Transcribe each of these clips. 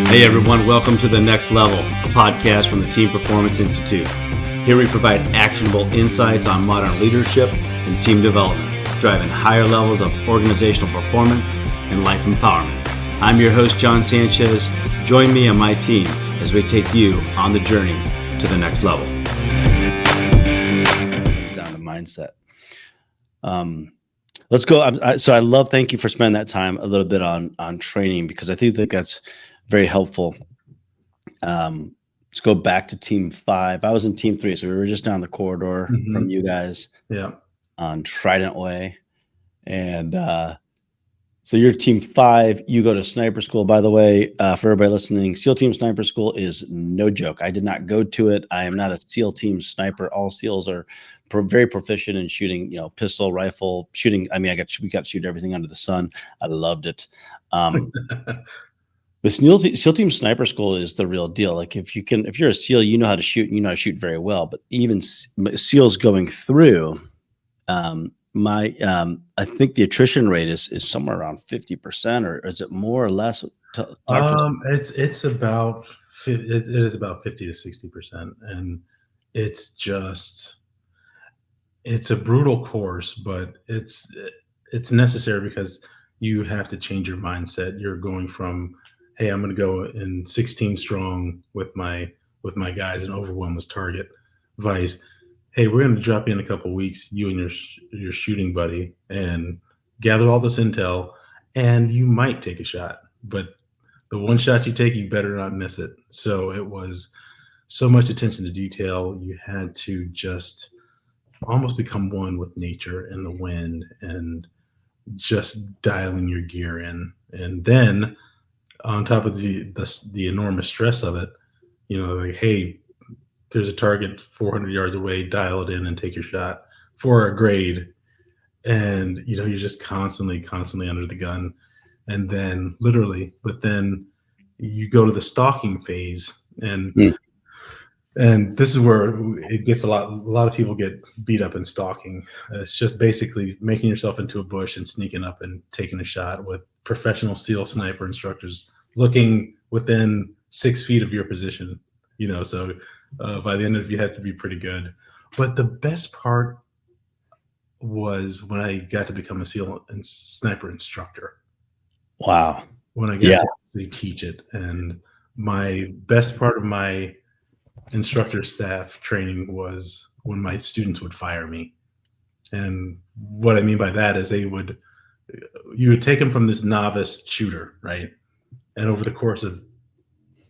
Hey everyone, welcome to The Next Level, a podcast from the Team Performance Institute. Here we provide actionable insights on modern leadership and team development, driving higher levels of organizational performance and life empowerment. I'm your host, John Sanchez. Join me and my team as we take you on the journey to the next level. Down to mindset. Let's go. Thank you for spending that time a little bit on training, because I think that's very helpful. Let's go back to team 5. I was in team 3, so we were just down the corridor from you guys on Trident Way. And so you're team 5. You go to sniper school. By the way, for everybody listening, SEAL Team Sniper School is no joke. I did not go to it. I am not a SEAL Team sniper. All SEALs are very proficient in shooting, pistol, rifle, shooting. I mean, we got to shoot everything under the sun. I loved it. The SEAL Team Sniper School is the real deal. Like if you're a SEAL, you know how to shoot, and you know how to shoot very well. But even SEALs going through, I think the attrition rate is somewhere around 50%, or is it more or less? It is about 50 to 60%, and it's a brutal course, but it's necessary because you have to change your mindset. You're going from, hey, I'm going to go in 16 strong with my guys and overwhelm this target, vice, hey, we're going to drop you in a couple of weeks, you and your shooting buddy, and gather all this intel, and you might take a shot, but the one shot you take, you better not miss it. So it was so much attention to detail. You had to just almost become one with nature and the wind, and just dialing your gear in. And then on top of the enormous stress of it, like, hey, there's a target 400 yards away, dial it in and take your shot for a grade. And, you're just constantly under the gun. And then but then you go to the stalking phase, and this is where it gets a lot of people get beat up in stalking. It's just basically making yourself into a bush and sneaking up and taking a shot with professional SEAL sniper instructors looking within 6 feet of your position, so by the end of it, you had to be pretty good. But the best part was when I got to become a SEAL and sniper instructor. Wow. When I got to actually teach it. And my best part of my instructor staff training was when my students would fire me. And what I mean by that is you would take them from this novice shooter, right? And over the course of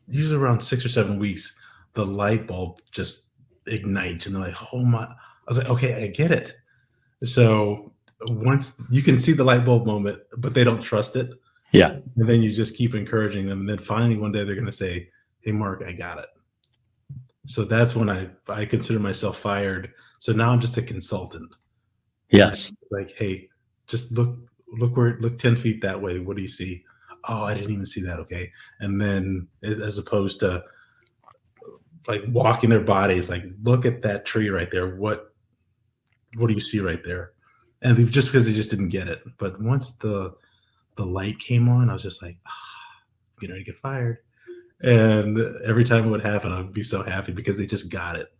usually around 6 or 7 weeks, the light bulb just ignites, and they're like, oh my. I was like, okay, I get it. So once you can see the light bulb moment, but they don't trust it. Yeah. And then you just keep encouraging them. And then finally one day they're going to say, hey, Mark, I got it. So that's when I consider myself fired. So now I'm just a consultant. Yes. Like, hey, just look 10 feet that way. What do you see? Oh, I didn't even see that. Okay. And then as opposed to like walking their bodies, like, look at that tree right there. What do you see right there? And just because they just didn't get it. But once the light came on, I was just like, I'm getting ready to get fired. And every time it would happen, I would be so happy because they just got it.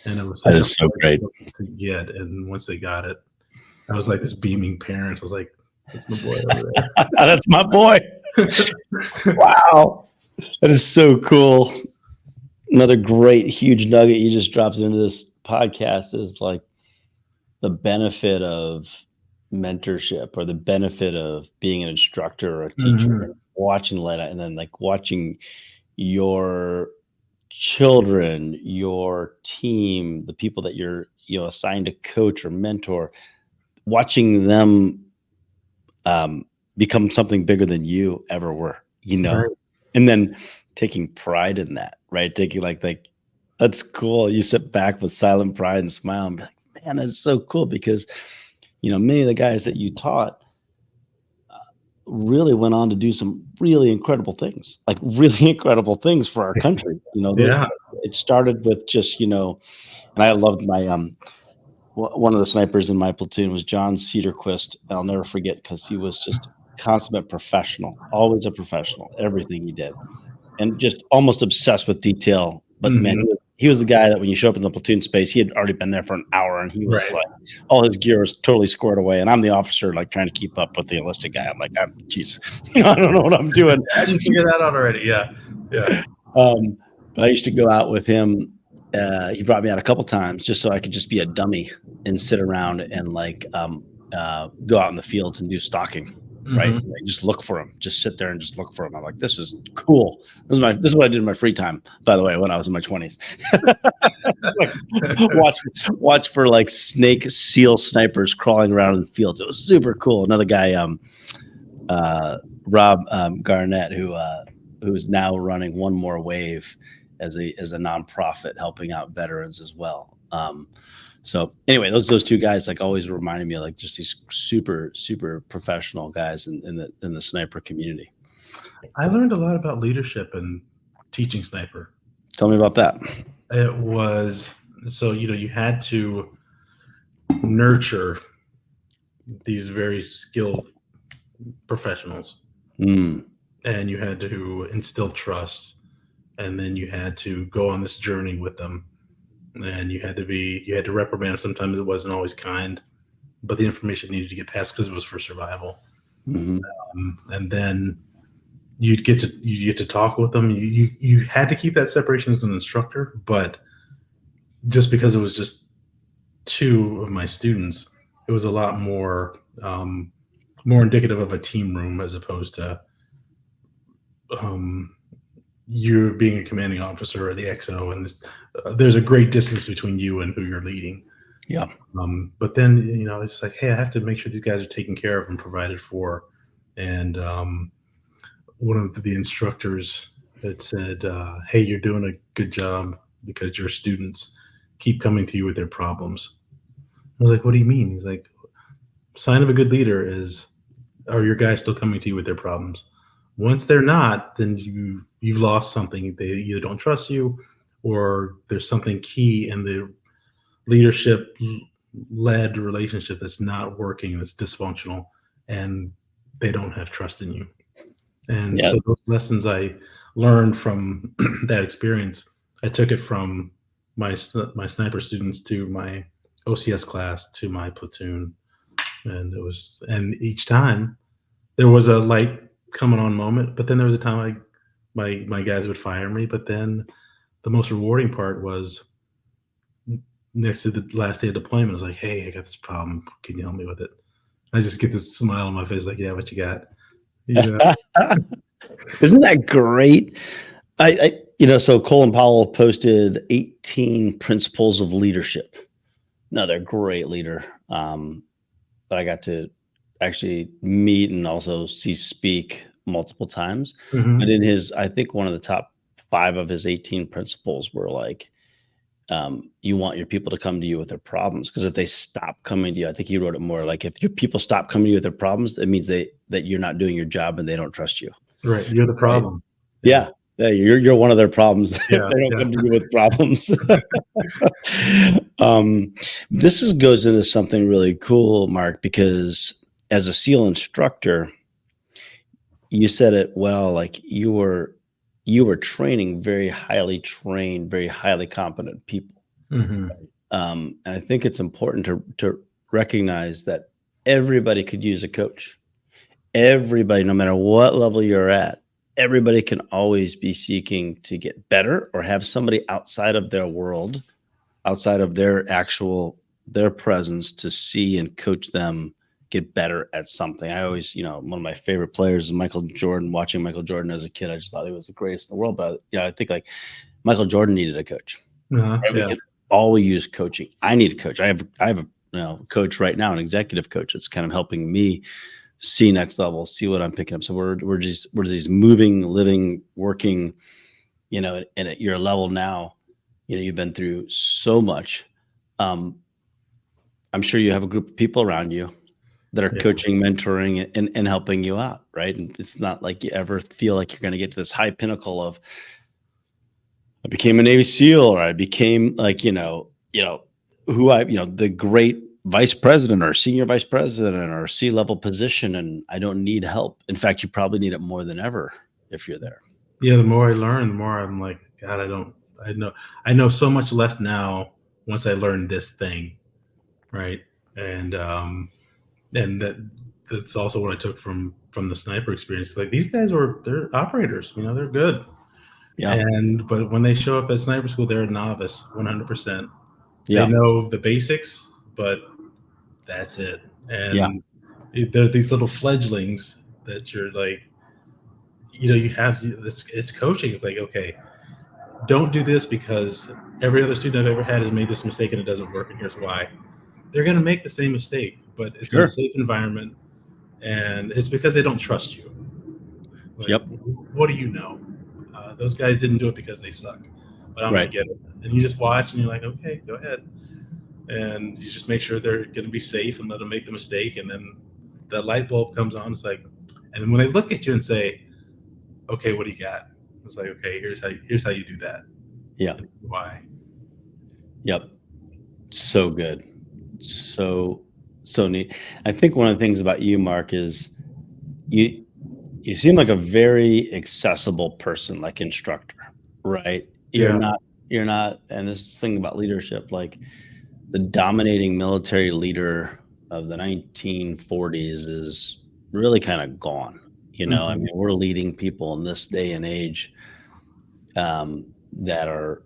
And it was such so great to get. And once they got it, I was like this beaming parent. I was like, that's my boy over there. That's my boy. Wow. That is so cool. Another great, huge nugget you just dropped into this podcast is like the benefit of mentorship, or the benefit of being an instructor or a teacher, watching Lena, and then like watching your children, your team, the people that you're assigned to coach or mentor, watching them become something bigger than you ever were, right. And then taking pride in that, right? Taking like that's cool. You sit back with silent pride and smile and be like, man, that's so cool, because many of the guys that you taught really went on to do some really incredible things, for our country. It started with just, and I loved my, one of the snipers in my platoon was John Cedarquist. I'll never forget, because he was just consummate professional, always a professional, everything he did. and just almost obsessed with detail. But man, he was the guy that when you show up in the platoon space, he had already been there for an hour, and he was like, all his gear was totally squared away. And I'm the officer, like trying to keep up with the enlisted guy. I'm like, geez, I don't know what I'm doing. How did you figure that out already? Yeah. But I used to go out with him. He brought me out a couple times just so I could just be a dummy and sit around and like go out in the fields and do stalking. Right, like just look for him. Just sit there and just look for him. I'm like, this is cool. This is what I did in my free time. By the way, when I was in my 20s, like, watch for like snake seal snipers crawling around in the fields. It was super cool. Another guy, Rob Garnett, who's now running One More Wave as a nonprofit helping out veterans as well. So anyway, those two guys like always reminded me of like just these super, super professional guys in the sniper community. I learned a lot about leadership and teaching sniper. Tell me about that. It was, so, you had to nurture these very skilled professionals, and you had to instill trust, and then you had to go on this journey with them. And you had to reprimand. Sometimes it wasn't always kind, but the information needed to get passed because it was for survival. And then you'd get to talk with them. You had to keep that separation as an instructor, but just because it was just two of my students, it was a lot more indicative of a team room as opposed to you being a commanding officer or the XO, and there's a great distance between you and who you're leading. Yeah. But then, it's like, hey, I have to make sure these guys are taken care of and provided for. And one of the instructors had said, hey, you're doing a good job because your students keep coming to you with their problems. I was like, what do you mean? He's like, sign of a good leader is, are your guys still coming to you with their problems? Once they're not, then you've lost something. They either don't trust you, or there's something key in the leadership-led relationship that's not working, that's dysfunctional, and they don't have trust in you. And so those lessons I learned from that experience, I took it from my sniper students to my OCS class to my platoon, and each time there was a light coming on moment, but then there was a time my guys would fire me, but then the most rewarding part was next to the last day of deployment. I was like, hey, I got this problem, can you help me with it? I just get this smile on my face like, yeah, what you got? Isn't that great? So Colin Powell posted 18 principles of leadership. Another great leader that I got to actually meet and also see speak multiple times. But in I think one of the top 5 of his 18 principles were like, you want your people to come to you with their problems, because if they stop coming to you, I think he wrote it more like, if your people stop coming to you with their problems, it means that you're not doing your job and they don't trust you. Right, you're the problem. Right? Yeah, you're one of their problems. If they don't come to you with problems. This goes into something really cool, Mark, because as a SEAL instructor, you said it well, like you were training very highly trained, very highly competent people. And I think it's important to recognize that everybody could use a coach. Everybody, no matter what level you're at, everybody can always be seeking to get better or have somebody outside of their world, outside of their presence, to see and coach them get better at something. I always, one of my favorite players is Michael Jordan. Watching Michael Jordan as a kid, I just thought he was the greatest in the world. But I think like Michael Jordan needed a coach. Right? We can all use coaching. I need a coach. I have a coach right now, an executive coach that's kind of helping me see next level, see what I'm picking up. So we're these moving, living, working, and at your level now, you've been through so much. I'm sure you have a group of people around you that are coaching, mentoring, and helping you out, right? And it's not like you ever feel like you're going to get to this high pinnacle of, I became a Navy SEAL, or I became like, the great vice president or senior vice president or C-level position, and I don't need help. In fact, you probably need it more than ever if you're there. Yeah, the more I learn, the more I'm like, God, I know so much less now once I learned this thing, right? And that's also what I took from the sniper experience. Like these guys they're operators, you know, they're good. Yeah. And but when they show up at sniper school, they're a novice, 100%. They Yeah. know the basics, but that's it. Yeah. And they're these little fledglings that you're like, you know, you have it's coaching. It's like, okay, don't do this because every other student I've ever had has made this mistake and it doesn't work, and here's why. They're going to make the same mistake, but it's in a Sure. safe environment, and it's because they don't trust you. Like, Yep. what do you know? Those guys didn't do it because they suck, but I'm going Right. to get it. And you just watch, and you're like, okay, go ahead. And you just make sure they're going to be safe and let them make the mistake, and then that light bulb comes on. It's like, and when they look at you and say, okay, what do you got? It's like, okay, here's how you do that. Yeah. And why? Yep. So good. So so neat. I think one of the things about you, Mark, is you you seem like a very accessible person, like instructor, right? You're Yeah. not you're not, and this thing about leadership, like the dominating military leader of the 1940s is really kind of gone. I Mhm. mean, we're leading people in this day and age that are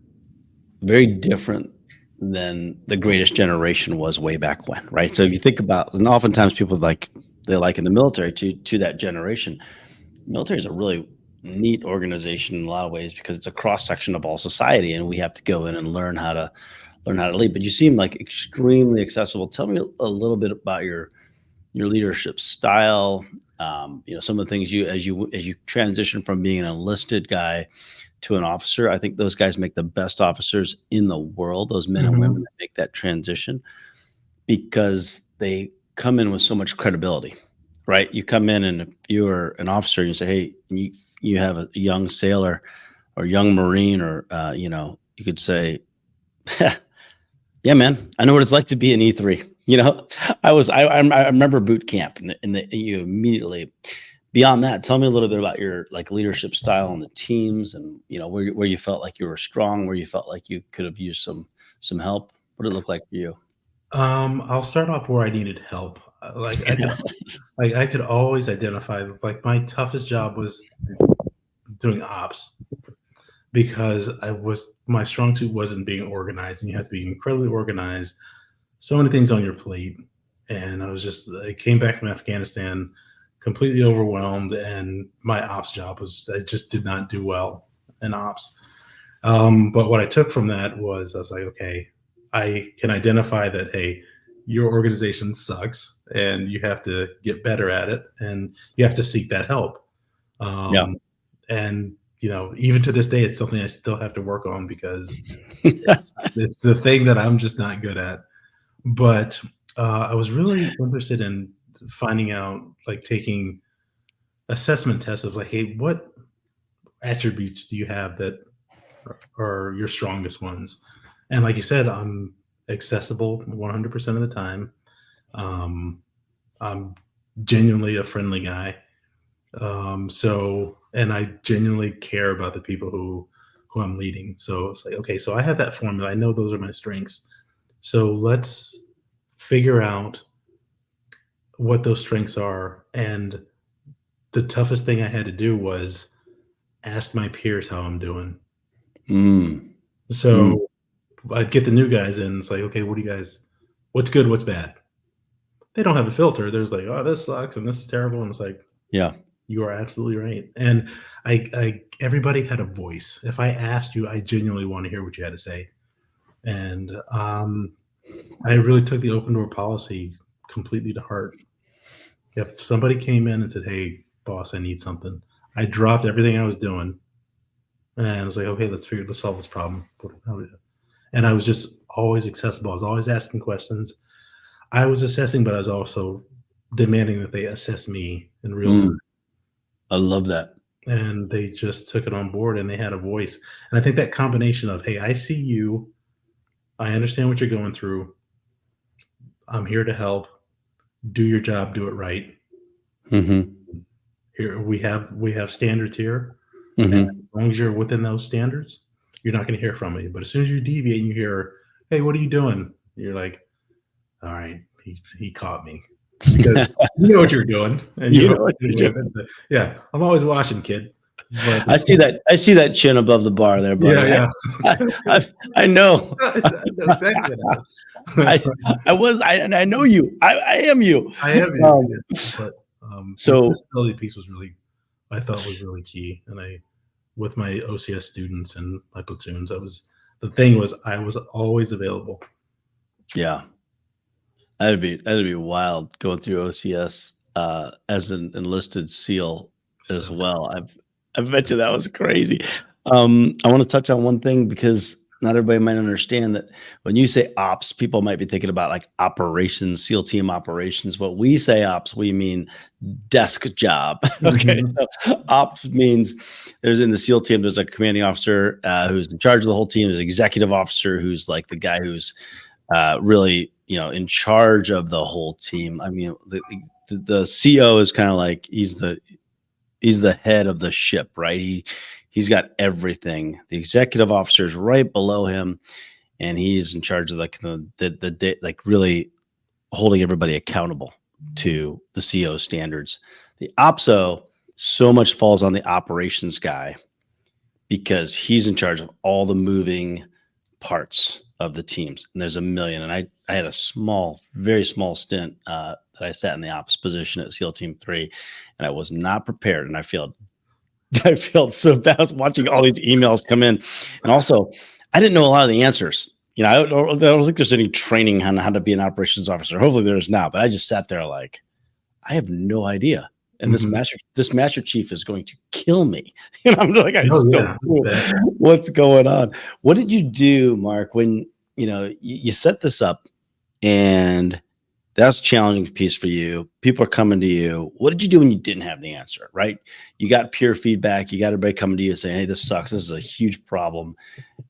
very different than the greatest generation was way back when, right? So if you think about, and oftentimes people they like in the military to that generation. Military is a really neat organization in a lot of ways because it's a cross section of all society, and we have to go in and learn how to lead. But you seem like extremely accessible. Tell me a little bit about your leadership style. Some of the things as you transition from being an enlisted guy to an officer. I think those guys make the best officers in the world. Those men and women Mhm. that make that transition because they come in with so much credibility, right? You come in and if you're an officer and you say, "Hey," you have a young sailor or young Marine, or you could say, "Yeah, man, I know what it's like to be an E3." I remember boot camp, and you immediately beyond that. Tell me a little bit about your like leadership style on the teams, and where you felt like you were strong, where you felt like you could have used some help. What did it look like for you? I'll start off where I needed help. I could always identify like my toughest job was doing ops because I was my strong suit wasn't being organized, and you have to be incredibly organized. So many things on your plate, and I came back from Afghanistan completely overwhelmed, and my ops job was I just did not do well in ops. But what I took from that was I was like, okay, I can identify that, hey, your organization sucks and you have to get better at it and you have to seek that help. Yeah. Um, and, you know, even to this day, it's something I still have to work on because it's the thing that I'm just not good at. But I was really interested in finding out, like taking assessment tests of like, hey, what attributes do you have that are your strongest ones? And like you said, I'm accessible 100% of the time. Um, I'm genuinely a friendly guy. And I genuinely care about the people who I'm leading. So it's like, okay, so I have that formula. I know those are my strengths. So let's figure out what those strengths are. And the toughest thing I had to do was ask my peers how I'm doing. Mm, mm, So I'd get the new guys in. It's like, okay, what do you guys? What's good? What's bad? They don't have a filter. There's like, oh, this sucks and this is terrible. And it's like, yeah. you are absolutely right. And everybody had a voice. If I asked you, I genuinely want to hear what you had to say. And I really took the open door policy completely to heart. If somebody came in and said, "Hey, boss, I need something," I dropped everything I was doing and I was like, "Okay, let's solve this problem." And I was just always accessible. I was always asking questions. I was assessing, but I was also demanding that they assess me in real time. Mm, I love that. And they just took it on board and they had a voice. And I think that combination of, hey, I see you, I understand what you're going through, I'm here to help, do your job, do it right. Hmm. Here we have standards here. And Hmm. as long as you're within those standards, you're not going to hear from me. But as soon as you deviate and you hear, "Hey, what are you doing?" You're like, "All right, he caught me," because you know what you're doing, and you You hope know what to you're get away doing. with it. Yeah, I'm always watching, kid. But I see that. I see that chin above the bar there, yeah, buddy. yeah, I know. I know exactly what I happened. I know you. I am you. I am you, Um, yeah. But the so disability piece was really, I thought was really key, and I, with my OCS students and my platoons, I was the thing was I was always available. yeah, that'd be wild going through OCS as an enlisted SEAL as So well. I bet you that was crazy. I want to touch on one thing because not everybody might understand that when you say ops, people might be thinking about like operations, SEAL team operations. What we say ops, we mean desk job. Okay, mhm, so ops means there's in the SEAL team, there's a commanding officer who's in charge of the whole team. There's an executive officer who's like the guy who's really, in charge of the whole team. I mean, the CO is kind of like he's the head of the ship, right? He's got everything. The executive officer is right below him, and he's in charge of like like really holding everybody accountable to the CO standards. The OPSO so much falls on the operations guy because he's in charge of all the moving parts of the teams. And there's a million. And I had a small, very small stint that I sat in the ops position at SEAL Team 3, and I was not prepared. And I felt I felt so bad. I was watching all these emails come in. And also, I didn't know a lot of the answers. I don't think there's any training on how to be an operations officer. Hopefully there's not, but I just sat there like, I have no idea. And this mhm. master chief is going to kill me. I'm like, I Oh just don't yeah, know that what's going on. What did you do, Mark, when you set this up and that's a challenging piece for you? People are coming to you. What did you do when you didn't have the answer? Right? You got peer feedback. You got everybody coming to you saying, "Hey, this sucks. This is a huge problem,"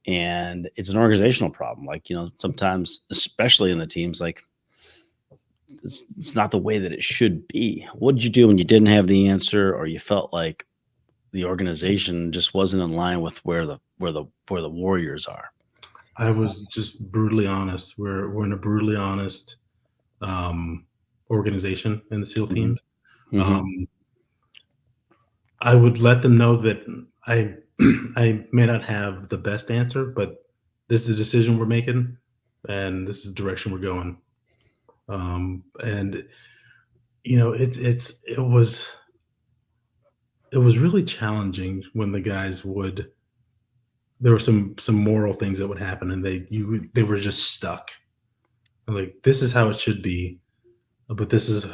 and it's an organizational problem. Like sometimes, especially in the teams, like it's not the way that it should be. What did you do when you didn't have the answer, or you felt like the organization just wasn't in line with where the warriors are? I was just brutally honest. We're in a brutally honest um, organization in the SEAL Hmm. teams. Hmm. Um, I would let them know that I I may not have the best answer, but this is the decision we're making, and this is the direction we're going. And it was really challenging when the guys would. There were some moral things that would happen, and they were just stuck. Like, this is how it should be, but this is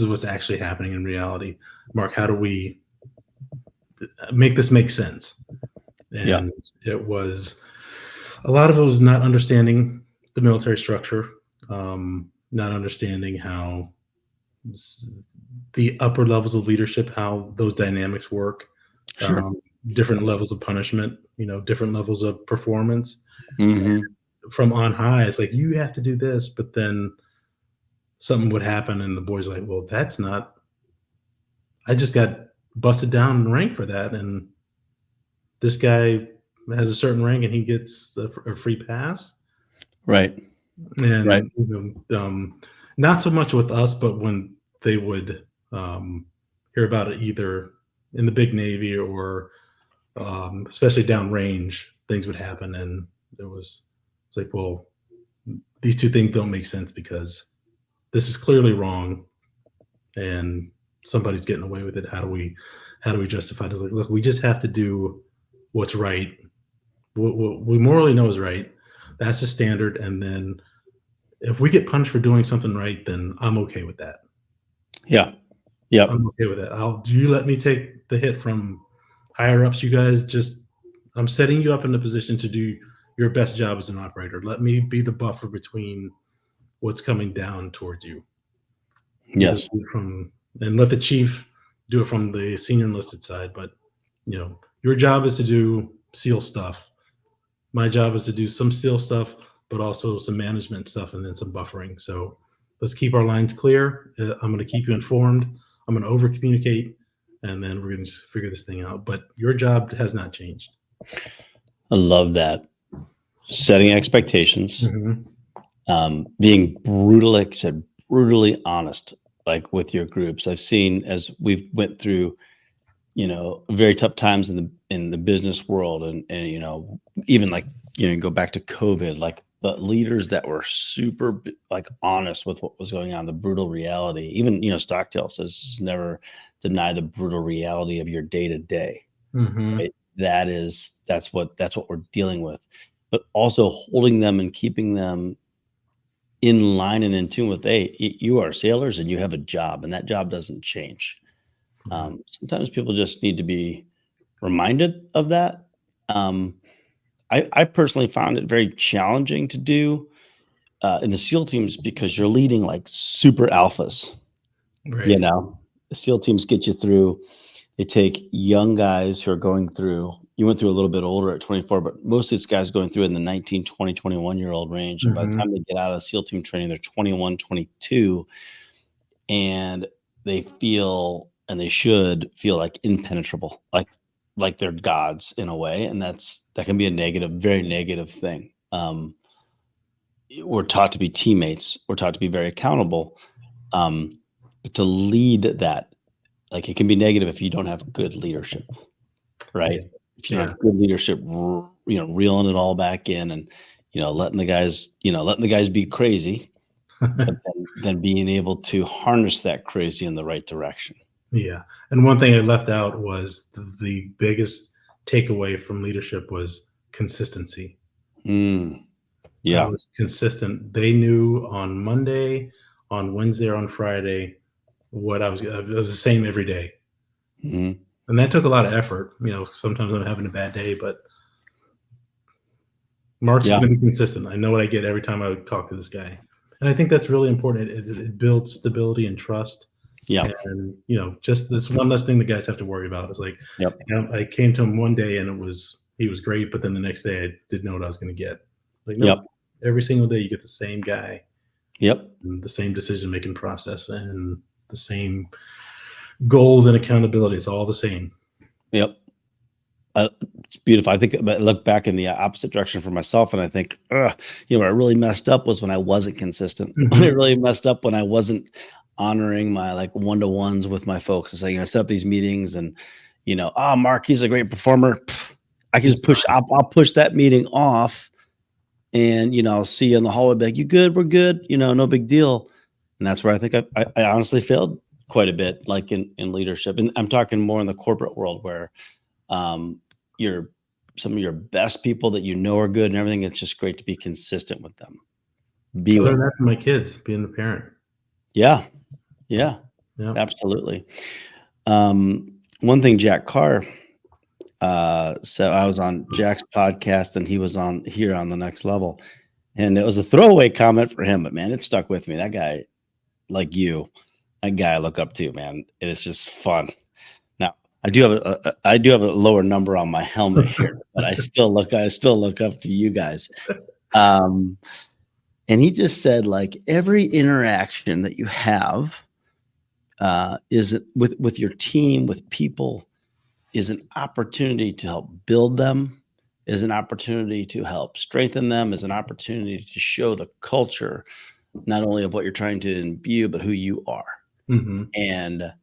what's actually happening in reality. Mark, how do we make this make sense? Yeah, And it was a lot of it was not understanding the military structure, not understanding how the upper levels of leadership, how those dynamics work, sure. um, different levels of punishment, different levels of performance. Hmm. From on high, it's like, you have to do this, but then something would happen, and the boys are like, well, that's not. I just got busted down in rank for that, and this guy has a certain rank, and he gets a free pass. Right. Right. And not so much with us, but when they would hear about it, either in the big Navy or especially downrange, things would happen, and it's like, well, these two things don't make sense because this is clearly wrong, and somebody's getting away with it. How do we justify this? Like, look, we just have to do what's right. What we morally know is right. That's the standard, and then if we get punished for doing something right, then I'm okay with that. Yeah. Yep. I'm okay with that. Do you let me take the hit from higher ups? You guys just, I'm setting you up in a position to do your best job as an operator. Let me be the buffer between what's coming down towards you. You guys Yes. do it from, and let the chief do it from the senior enlisted side. But your job is to do SEAL stuff. My job is to do some SEAL stuff, but also some management stuff, and then some buffering. So let's keep our lines clear. I'm going to keep you informed. I'm going to over communicate, and then we're going to figure this thing out. But your job has not changed. I love that. Setting expectations, Mm-hmm. being brutal, like I said, brutally honest, like with your groups. I've seen as we've went through, very tough times in the business world, and even like go back to COVID, like the leaders that were super like honest with what was going on, the brutal reality. Even Stockdale says never deny the brutal reality of your day to day. Mm-hmm. Right? That's what we're dealing with, but also holding them and keeping them in line and in tune with, hey, you are sailors and you have a job, and that job doesn't change. Sometimes people just need to be reminded of that. Um, I personally found it very challenging to do in the SEAL teams because you're leading like super alphas. You Right. know, the SEAL teams get you through. They take young guys who are going through. You went through a little bit older at 24, but most of these guys going through in the 19, 20, 21-year-old range. And by the Mm-hmm. time they get out of SEAL team training, they're 21, 22, and they feel, and they should feel like impenetrable, like they're gods in a way, and that can be a negative, very negative thing. We're taught to be teammates. We're taught to be very accountable. But to lead that, like it can be negative if you don't have good leadership, right? Yeah. If you don't Yeah. have good leadership, reeling it all back in, and letting the guys be crazy, but then being able to harness that crazy in the right direction. Yeah. And one thing I left out was the biggest takeaway from leadership was consistency. Mm, I yeah. was consistent. They knew on Monday, on Wednesday, or on Friday what I was. It was the same every day, Mhm. and that took a lot of effort. Sometimes I'm having a bad day, but Mark's Yeah. going to be consistent. I know what I get every time I talk to this guy, and I think that's really important. It builds stability and trust. Yeah. And just this one less thing the guys have to worry about. It's like, Yep. I came to him one day and he was great, but then the next day I didn't know what I was going to get. Like, Yep. nope, every single day you get the same guy, Yep. and the same decision making process, and the same goals and accountability. It's all the same. Yep. It's beautiful. I think I look back in the opposite direction for myself, and I think, where I really messed up was when I wasn't consistent. When I Mm-hmm. really messed up when I wasn't honoring my like one-to-ones with my folks. It's like, set up these meetings, and Mark, he's a great performer. Pfft, I can He's just push. fine. I'll push that meeting off, and I'll see you in the hallway. Be like, you good? We're good. No big deal. And that's where I think I honestly failed quite a bit, like in leadership. And I'm talking more in the corporate world where um, you're some of your best people that are good and everything. It's just great to be consistent with them. Be I with learned them. that from my kids, being the parent. Yeah. Yeah. Yeah. Absolutely. One thing Jack Carr so I was on Jack's podcast and he was on here on the Next Level. And it was a throwaway comment for him, but man, it stuck with me. That guy, like you, that guy I look up to, man. And it's just fun. Now, I do have a lower number on my helmet here, but I still look up to you guys. Um, and he just said, like, every interaction that you have is with your team, with people, is an opportunity to help build them, is an opportunity to help strengthen them, is an opportunity to show the culture, not only of what you're trying to imbue, but who you are. Mm-hmm. And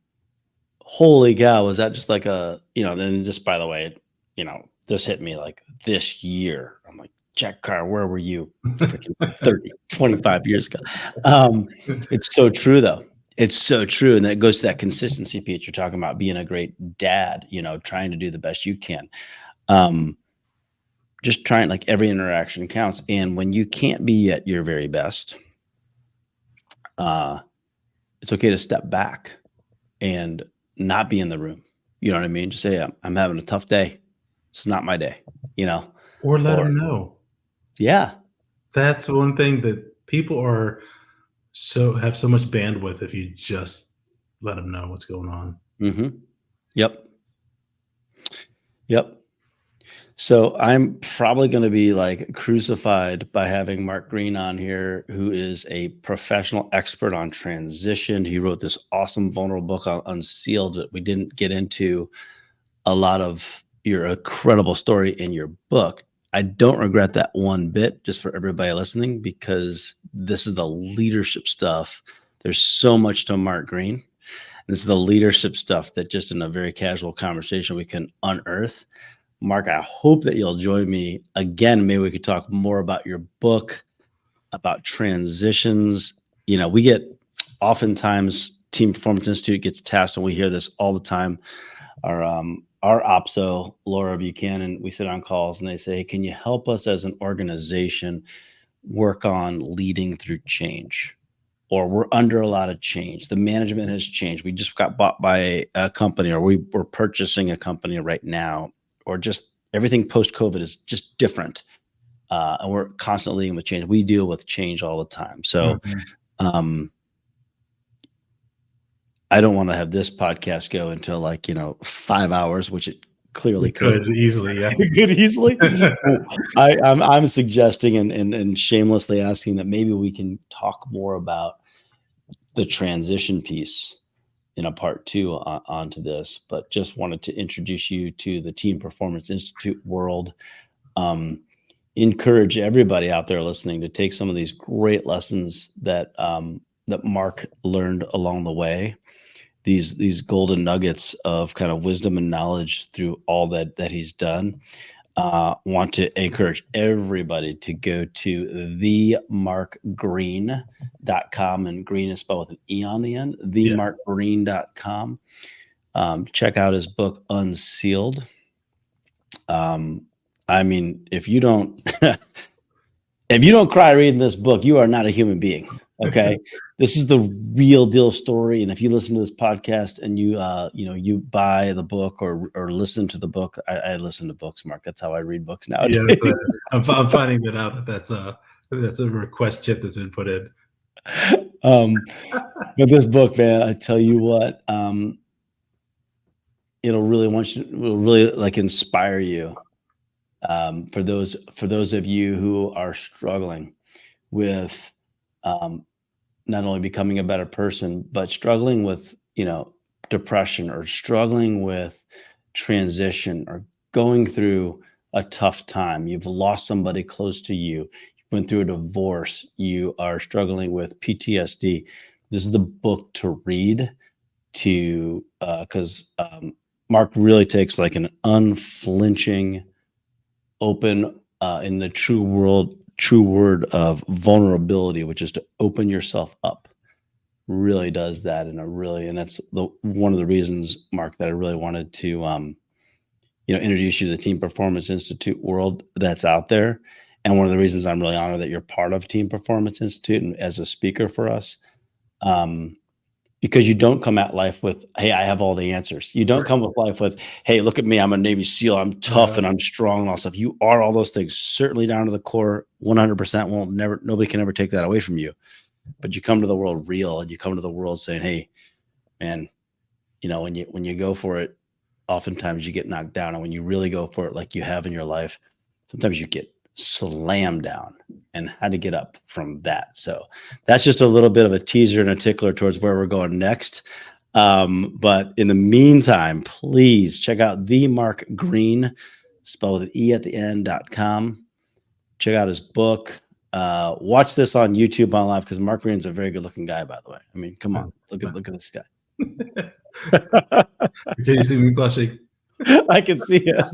holy cow, was that just like then just by the way, this hit me like this year. I'm like, Jack Carr, where were you freaking 30, 25 years ago? It's so true though. It's so true. And that goes to that consistency piece you're talking about, being a great dad, trying to do the best you can. Just trying, like, every interaction counts. And when you can't be at your very best, it's okay to step back and not be in the room. You know what I mean? Just say, I'm having a tough day. It's not my day, Or let or them know. yeah. That's one thing that people have so much bandwidth if you just let them know what's going on. Mm-hmm. Yep. Yep. So I'm probably going to be like crucified by having Mark Greene on here, who is a professional expert on transition. He wrote this awesome vulnerable book on Unsealed that we didn't get into a lot of your incredible story in your book. I don't regret that one bit, just for everybody listening, because this is the leadership stuff. There's so much to Mark Greene. This is the leadership stuff that just in a very casual conversation we can unearth. Mark, I hope that you'll join me again. Maybe we could talk more about your book, about transitions. You know, we get oftentimes Team Performance Institute gets tasked, and we hear this all the time. Our OPSO, Laura Buchanan, we sit on calls and they say, can you help us as an organization work on leading through change? Or we're under a lot of change. The management has changed. We just got bought by a company, or we're purchasing a company right now, or just everything post-COVID is just different. And we're constantly dealing with change. We deal with change all the time. So I don't want to have this podcast go until 5 hours, which it clearly could easily. Yeah. could easily. I'm suggesting and shamelessly asking that maybe we can talk more about the transition piece in a part 2 onto this, but just wanted to introduce you to the Team Performance Institute world. Encourage everybody out there listening to take some of these great lessons that Mark learned along the way, these golden nuggets of kind of wisdom and knowledge through all that he's done. Want to encourage everybody to go to themarkgreene.com, and Greene is spelled with an E on the end, themarkgreene.com. Check out his book, Unsealed. I mean, if you don't cry reading this book, you are not a human being. Okay. This is the real deal story. And if you listen to this podcast and you buy the book or listen to the book, I listen to books, Mark. That's how I read books nowadays. Yeah, I'm finding that out that's a request chip that's been put in. But this book, man, I tell you what, it'll really like inspire you. For those of you who are struggling with not only becoming a better person, but struggling with depression, or struggling with transition, or going through a tough time. You've lost somebody close to you. You went through a divorce. You are struggling with PTSD. This is the book to read, because Mark really takes like an unflinching, open, in the true word of vulnerability, which is to open yourself up. Really does that and that's one of the reasons, Mark, that I really wanted to introduce you to the Team Performance Institute world that's out there. And one of the reasons I'm really honored that you're part of Team Performance Institute and as a speaker for us. Because you don't come at life with, hey, I have all the answers. You don't come with life with, hey, look at me, I'm a Navy SEAL, I'm tough and I'm strong and all stuff. You are all those things, certainly down to the core, 100%. Nobody can ever take that away from you. But you come to the world real, and you come to the world saying, hey, man, when you go for it, oftentimes you get knocked down. And when you really go for it, like you have in your life, sometimes you get slammed down, and how to get up from that. So that's just a little bit of a teaser and a tickler towards where we're going next. But in the meantime, please check out the Mark Greene, spelled with an E at the end.com. Check out his book. Watch this on YouTube on live, because Mark Greene's a very good looking guy, by the way. I mean, come on, look at this guy. Can you see me blushing? I can see it.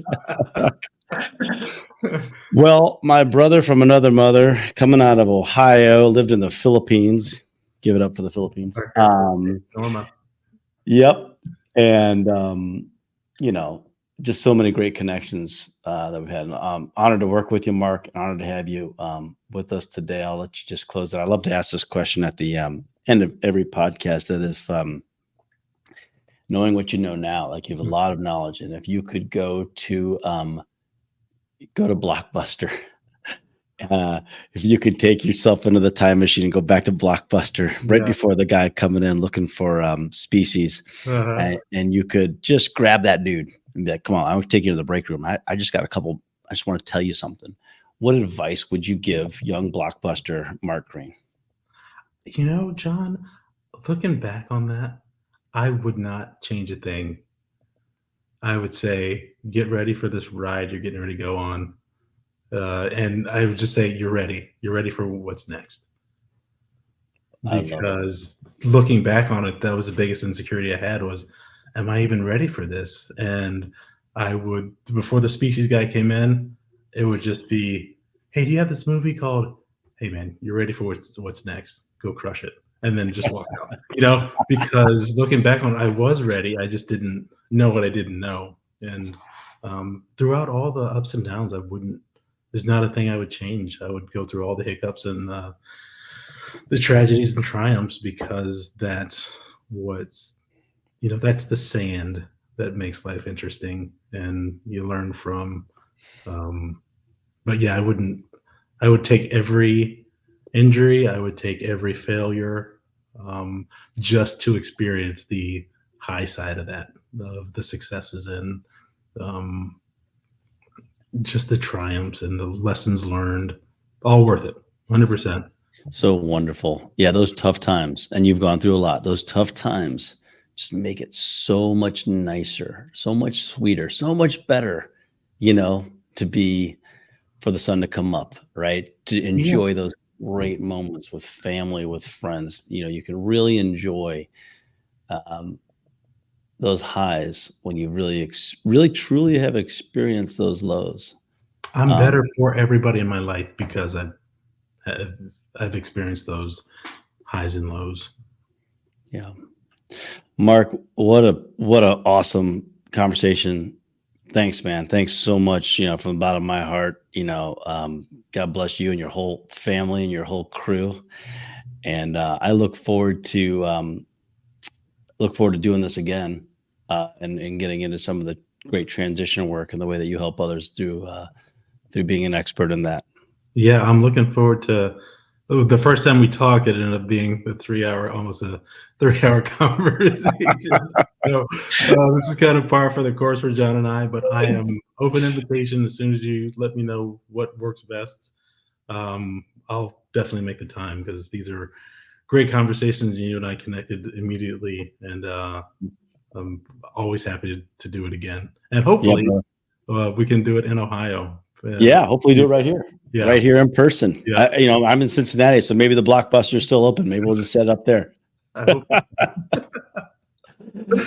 Well, my brother from another mother, coming out of Ohio, lived in the Philippines. Give it up for the Philippines. Norma. Yep. And just so many great connections that we've had. Honored to work with you, Mark. Honored to have you with us today. I'll let you just close it. I love to ask this question at the end of every podcast, that if knowing what you know now, like you have a lot of knowledge, and if you could go to Blockbuster, if you could take yourself into the time machine and go back to Blockbuster right before the guy coming in looking for species, and you could just grab that dude and be like, come on, I want to take you to the break room. I just got I just want to tell you something. What advice would you give young blockbuster Mark Greene? John, looking back on that, I would not change a thing. I would say, get ready for this ride you're getting ready to go on. And I would just say, you're ready. You're ready for what's next. I love it. Because looking back on it, that was the biggest insecurity I had was, am I even ready for this? And I would, before the species guy came in, it would just be, hey, do you have this movie called, hey man, you're ready for what's next? Go crush it. And then just walk out, because looking back on it, I was ready. I just didn't know what I didn't know. And throughout all the ups and downs, there's not a thing I would change. I would go through all the hiccups and the tragedies and triumphs, because that's that's the sand that makes life interesting and you learn from. But yeah, I would take every injury, I would take every failure, just to experience the high side of that, of the successes and just the triumphs and the lessons learned, all worth it, 100%. So wonderful. Yeah, those tough times, and you've gone through a lot. Those tough times just make it so much nicer, so much sweeter, so much better, to be for the sun to come up, right? To enjoy those great moments with family, with friends. You can really enjoy those highs when you really truly have experienced those lows. I'm better for everybody in my life because I've experienced those highs and lows. Yeah. Mark, what a awesome conversation. Thanks, man. Thanks so much, from the bottom of my heart. God bless you and your whole family and your whole crew. And I look forward to doing this again, and getting into some of the great transition work and the way that you help others through being an expert in that. Yeah, I'm looking forward to the first time we talked. It ended up being almost a 3-hour conversation. So this is kind of par for the course for John and I, but I am open invitation as soon as you let me know what works best. I'll definitely make the time because these are great conversations. You and I connected immediately, and I'm always happy to do it again. And hopefully we can do it in Ohio. Hopefully do it right here. Yeah. Right here in person. Yeah. I'm in Cincinnati, so maybe the Blockbuster is still open. Maybe we'll just set up there. I hope.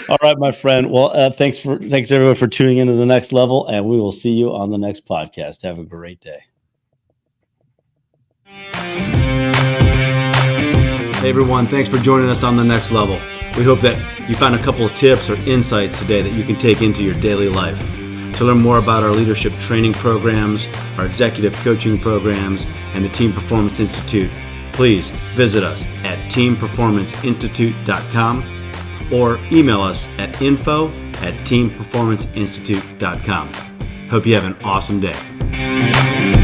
All right, my friend. Well, thanks everyone for tuning into The Next Level, and we will see you on the next podcast. Have a great day. Hey everyone, thanks for joining us on The Next Level. We hope that you found a couple of tips or insights today that you can take into your daily life. To learn more about our leadership training programs, our executive coaching programs, and the Team Performance Institute, please visit us at teamperformanceinstitute.com or email us at info@teamperformanceinstitute.com. Hope you have an awesome day.